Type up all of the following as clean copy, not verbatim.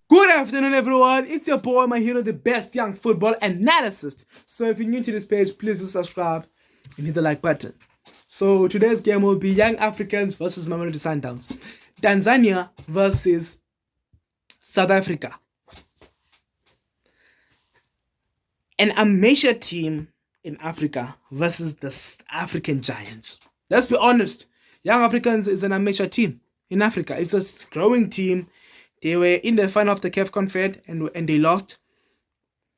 Good afternoon, everyone. It's your boy, my hero, the best young football analyst. So if you're new to this page, please do subscribe and hit the like button. So today's game will be Young Africans versus Mamelodi Sundowns. Tanzania versus South Africa. An amateur team in Africa versus the African Giants. Let's be honest. Young Africans is an amateur team in Africa. It's a growing team. They were in the final of the CAF Confed and they lost.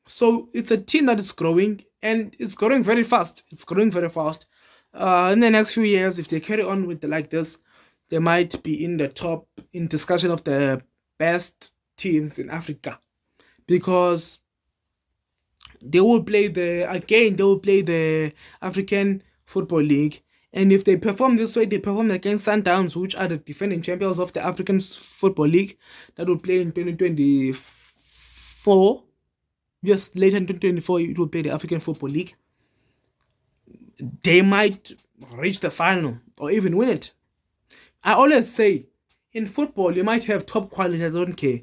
So it's a team that is growing and it's growing very fast. It's growing very fast. In the next few years, if they carry on with like this, they might be in the top in discussion of the best teams in Africa, because they will play the African Football League. And if they perform this way, they perform against Sundowns, which are the defending champions of the African Football League, that will play in 2024. Yes, later in 2024, it will play the African Football League. They might reach the final or even win it. I always say, in football, you might have top quality, I don't care.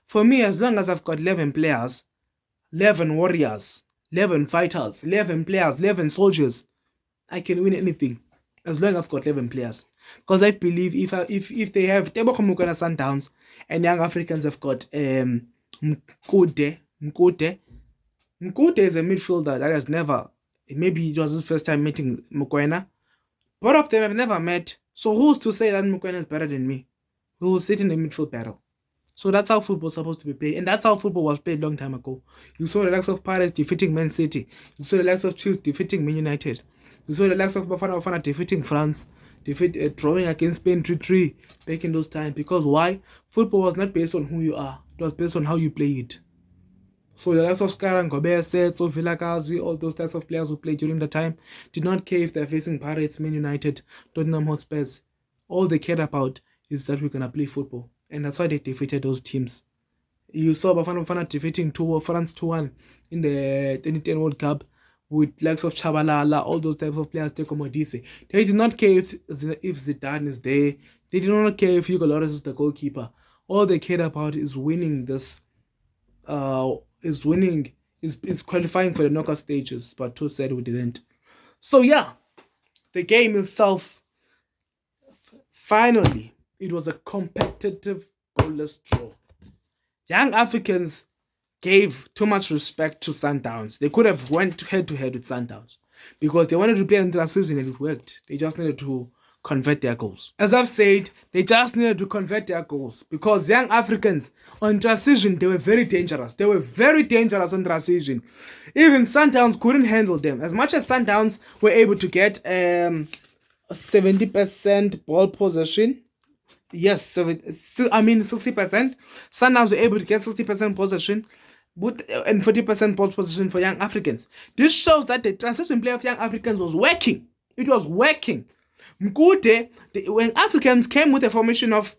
For me, as long as I've got 11 players, 11 warriors, 11 fighters, 11 players, 11 soldiers, I can win anything as long as I've got 11 players. Because I believe if they have Tebo Komukana Sundowns and Young Africans have got Mkude is a midfielder that has never, maybe it was his first time meeting Mukwena. Both of them have never met. So who's to say that Mukwena is better than me? We will sit in the midfield battle. So that's how football is supposed to be played. And that's how football was played a long time ago. You saw the likes of Pirates defeating Man City. You saw the likes of Chiefs defeating Man United. You saw the likes of Bafana defeating France, drawing against Spain 3-3 back in those times. Because why? Football was not based on who you are. It was based on how you play it. So the likes of Skaran, Gobert, Sets, Vilakazi, all those types of players who played during the time did not care if they're facing Pirates, Man United, Tottenham Hotspurs. All they cared about is that we're going to play football. And that's why they defeated those teams. You saw Bafana defeating France 2-1 in the 2010 World Cup, with likes of Chabalala, all those types of players, Teko Modise. They did not care if Zidane is there. They did not care if Hugo Lloris is the goalkeeper. All they cared about is winning this, is qualifying for the knockout stages. But too sad we didn't. So yeah, the game itself, finally, it was a competitive goalless draw. Young Africans gave too much respect to Sundowns. They could have went head-to-head with Sundowns because they wanted to play in the season and it worked. They just needed to convert their goals. As I've said, they just needed to convert their goals because Young Africans on transition, they were very dangerous. They were very dangerous on transition. Even Sundowns couldn't handle them. As much as Sundowns were able to get 70% ball possession, yes, 60%. Sundowns were able to get 60% possession and 40% ball possession for Young Africans. This shows that the transition play of Young Africans was working. It was working. Mkude, when Africans came with a formation of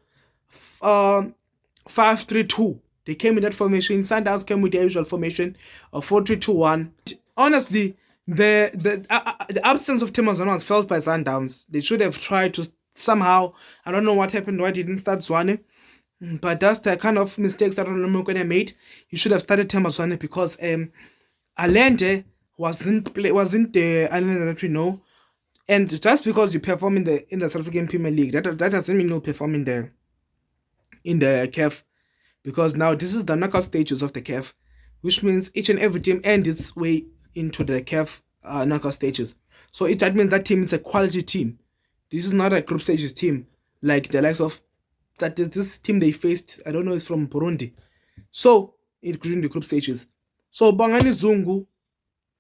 5-3-2, they came in that formation. Sundowns came with the usual formation of 4-3-2-1. Honestly, the absence of Timazana was felt by Sundowns. They should have tried to somehow, I don't know what happened, why they didn't start Zwane, but that's the kind of mistakes that Ronaldo made. He should have started Timazana because Allende wasn't the Allende that we know. And just because you perform in the South African Premier League, that doesn't mean you'll perform in the CAF, because now this is the knockout stages of the CAF, which means each and every team ends its way into the CAF knockout stages. So that means that team is a quality team. This is not a group stages team like the likes of that is this team they faced. I don't know, it's from Burundi. So including the group stages. So Bangani Zungu,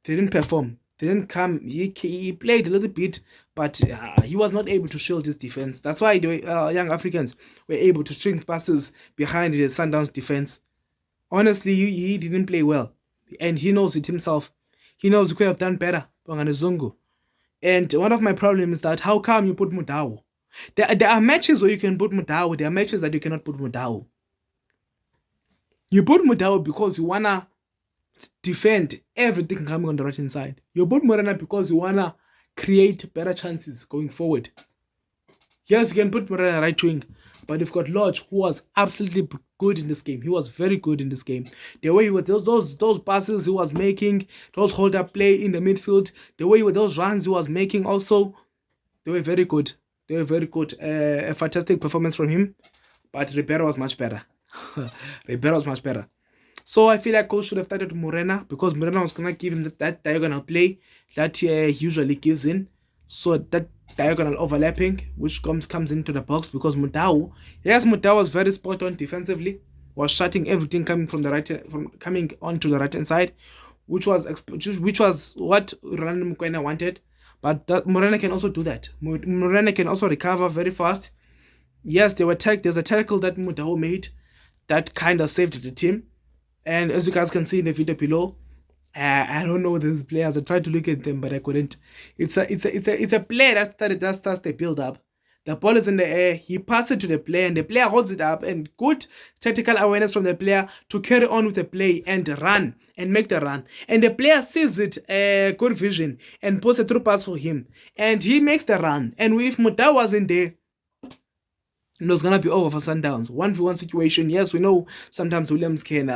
they didn't perform. They didn't come. He played a little bit, but he was not able to shield his defense. That's why the Young Africans were able to string passes behind the Sundowns defense. Honestly, he didn't play well, and he knows it himself. He knows he could have done better, Bangani Zungu. And one of my problems is that how come you put Mudau? There are matches where you can put Mudau. There are matches that you cannot put Mudau. You put Mudau because you want to defend everything coming on the right hand side. You put Morena because you want to create better chances going forward. Yes, you can put Morena right wing, but you've got Lodge, who was absolutely good in this game. He was very good in this game. The way he was those passes he was making, those hold up play in the midfield, the way with those runs he was making, also they were very good. They were very good. A fantastic performance from him, but Ribeiro was much better. Ribeiro was much better. So I feel like coach should have started Morena, because Morena was gonna give him that diagonal play that he usually gives in. So that diagonal overlapping, which comes into the box, because Mudau was very spot on defensively, was shutting everything coming from the right, from coming onto the right hand side, which was what Ronaldo Mukwena wanted. But Morena can also do that. Morena can also recover very fast. Yes, there's a tackle that Mudau made that kind of saved the team. And as you guys can see in the video below, I don't know these players. I tried to look at them, but I couldn't. It's a player that starts the build up. The ball is in the air. He passes it to the player, and the player holds it up. And good tactical awareness from the player to carry on with the play and run and make the run. And the player sees it, good vision, and puts a through pass for him, and he makes the run. And if Muta wasn't there, it was gonna be over for Sundowns. 1v1 situation. Yes, we know sometimes Williams can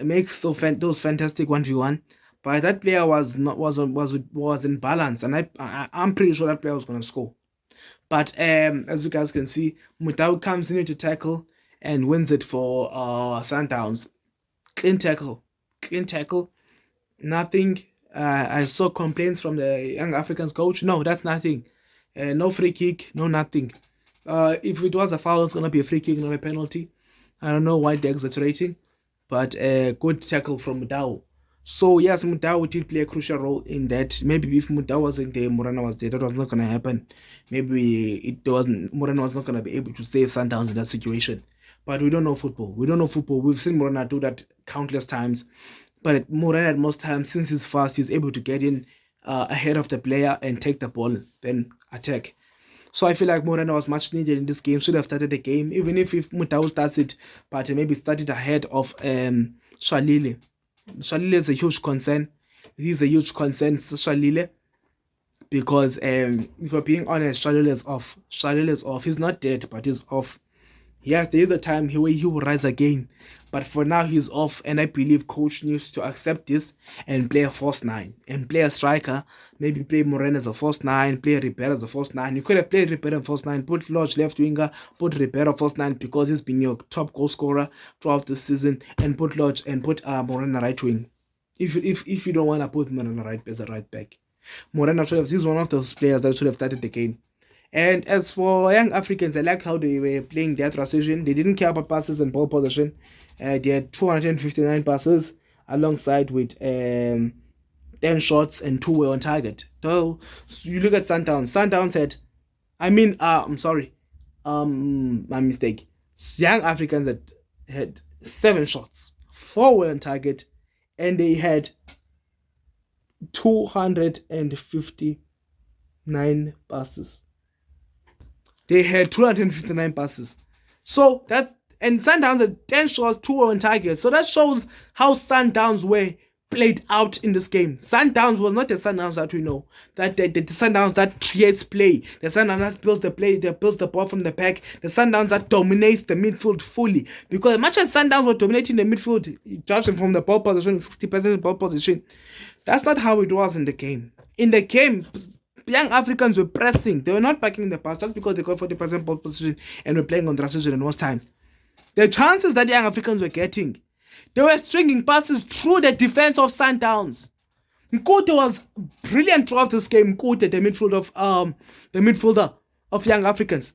make those fantastic 1v1, but that player was in balance, and I'm pretty sure that player was gonna score. But as you guys can see, Mutau comes in to tackle and wins it for Sundowns. Clean tackle. Nothing. I saw complaints from the Young Africans coach. No, that's nothing. No free kick. No nothing. If it was a foul, it's gonna be a free kick, not a penalty. I don't know why they're exaggerating, but a good tackle from Mudau. So yes, Mudau did play a crucial role in that. Maybe if Mudau wasn't there, Morena was there, that was not gonna happen. Maybe Morena was not gonna be able to save Sundowns in that situation. But we don't know football. We've seen Morena do that countless times, but Morena at most times, since he's fast, he's able to get in ahead of the player and take the ball, then attack. So I feel like Morena was much needed in this game. Should have started the game, even if Mutau starts it, but maybe started ahead of Shalile. Shalile is a huge concern. He's a huge concern, Shalile, because if we're being honest, Shalile is off. He's not dead, but he's off. Yes, there is a time he will rise again, but for now he's off, and I believe coach needs to accept this and play a false 9 and play a striker. Maybe play Morena as a false 9, play Ribeiro as a false 9. You could have played Ribeiro as a false 9, put Lodge left winger, put Ribeiro false 9 because he's been your top goal scorer throughout the season, and put Lodge and put Morena right wing. If you don't want to put Morena right as a right back, Morena he's one of those players that should have started the game. And as for Young Africans, I like how they were playing their transition. They didn't care about passes and ball possession. They had 259 passes alongside with 10 shots and 2 were on target. So you look at Sundowns. Sundowns my mistake. Young Africans had 7 shots, 4 were on target, and they had 259 passes. They had 259 passes. So and Sundowns had 10 shots, 2 were on target. So that shows how Sundowns were played out in this game. Sundowns was not the Sundowns that we know. That the Sundowns that creates play. The Sundowns that builds the play, that builds the ball from the back. The Sundowns that dominates the midfield fully. Because as much as Sundowns were dominating the midfield, judging from the ball position, 60% ball position, that's not how it was in the game. In the game, Young Africans were pressing. They were not backing the pass just because they got 40% ball position and were playing on transition in most times. The chances that Young Africans were getting, they were stringing passes through the defense of Sundowns. Nkute was brilliant throughout this game. Nkute, the midfielder of Young Africans.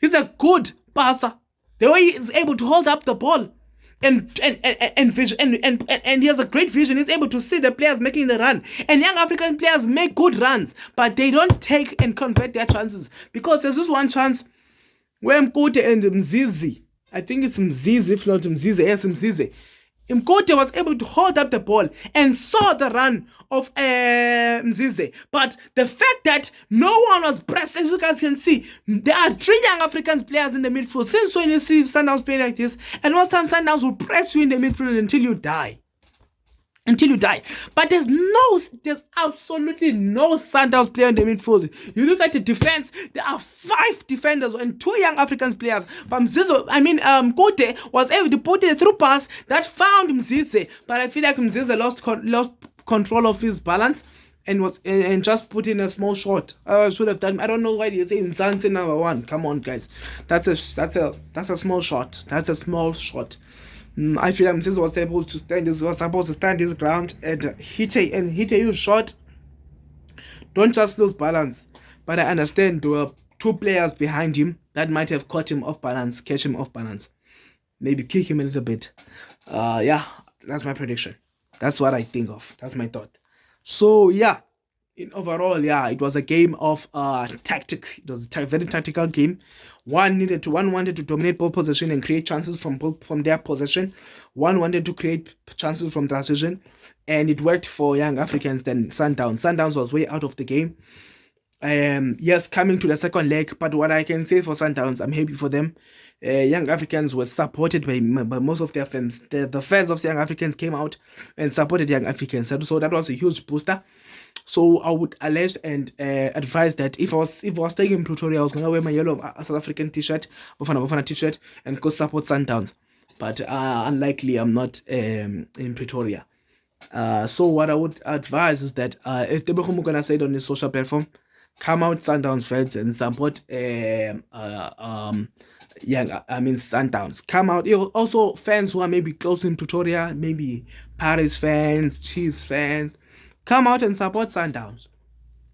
He's a good passer. The way he is able to hold up the ball and he has a great vision. He's able to see the players making the run. And Young African players make good runs, but they don't take and convert their chances. Because there's this one chance where Mkute and Mzizi, I think it's Mzizi, if not Mzizi, yes, Mzizi. Mkute was able to hold up the ball and saw the run of Mzize. But the fact that no one was pressed, as you guys can see, there are 3 Young African players in the midfield. Since when you see Sundowns play like this, and most times Sundowns will press you in the midfield until you die. until you die. But there's absolutely no Sundowns player in the midfield. You look at the defense, there are 5 defenders and 2 young African players. But Kote was able to put a through pass that found Mzize. But I feel like Mzize lost control of his balance and just put in a small shot. Should have done. I don't know why you're saying Zanzi number 1. Come on, guys. That's a small shot. That's a small shot. I feel like Mzize was supposed to stand his ground and hit a huge shot. Don't just lose balance. But I understand there were 2 players behind him that might have caught him off balance, catch him off balance. Maybe kick him a little bit. Yeah, that's my prediction. That's what I think of. That's my thought. So yeah, in overall, yeah, it was a game of tactics. It was a very tactical game. One wanted to dominate ball possession and create chances from their possession. One wanted to create chances from transition, and it worked for Young Africans than Sundowns. Sundowns was way out of the game. Yes, coming to the second leg, but what I can say for Sundowns, I'm happy for them. Young Africans were supported by most of their fans. The fans of the Young Africans came out and supported Young Africans, so that was a huge booster. So I would allege and advise that if I was staying in Pretoria, I was gonna wear my yellow South African t-shirt, Bafana t-shirt, and go support Sundowns. But unlikely, I'm not in Pretoria. So what I would advise is that as Tebogo gonna say it on his social platform, come out Sundowns fans and support Sundowns. Come out. Also fans who are maybe close in Pretoria, maybe Paris fans, Chiefs fans, come out and support Sundowns.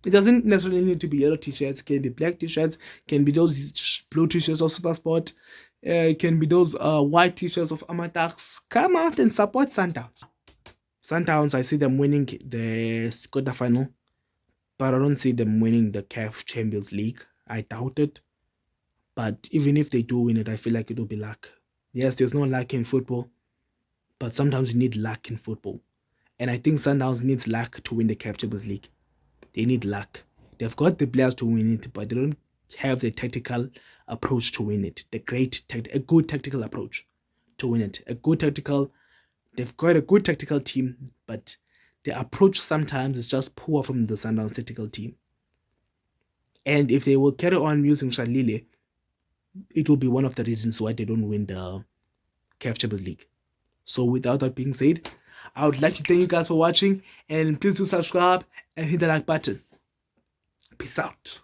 It doesn't necessarily need to be yellow t-shirts. It can be black t-shirts. Can be those blue t-shirts of SuperSport. Can be those white t-shirts of Amatax. Come out and support Sundowns. Sundowns, I see them winning the quarterfinal, but I don't see them winning the CAF Champions League. I doubt it. But even if they do win it, I feel like it will be luck. Yes, there's no luck in football, but sometimes you need luck in football. And I think Sundowns needs luck to win the CAF Champions League. They need luck. They've got the players to win it, but they don't have the tactical approach to win it. A good tactical approach to win it. They've got a good tactical team, but the approach sometimes is just poor from the Sundowns tactical team. And if they will carry on using Shalile, it will be one of the reasons why they don't win the CAF Champions League. So without that being said, I would like to thank you guys for watching, and please do subscribe and hit the like button. Peace out.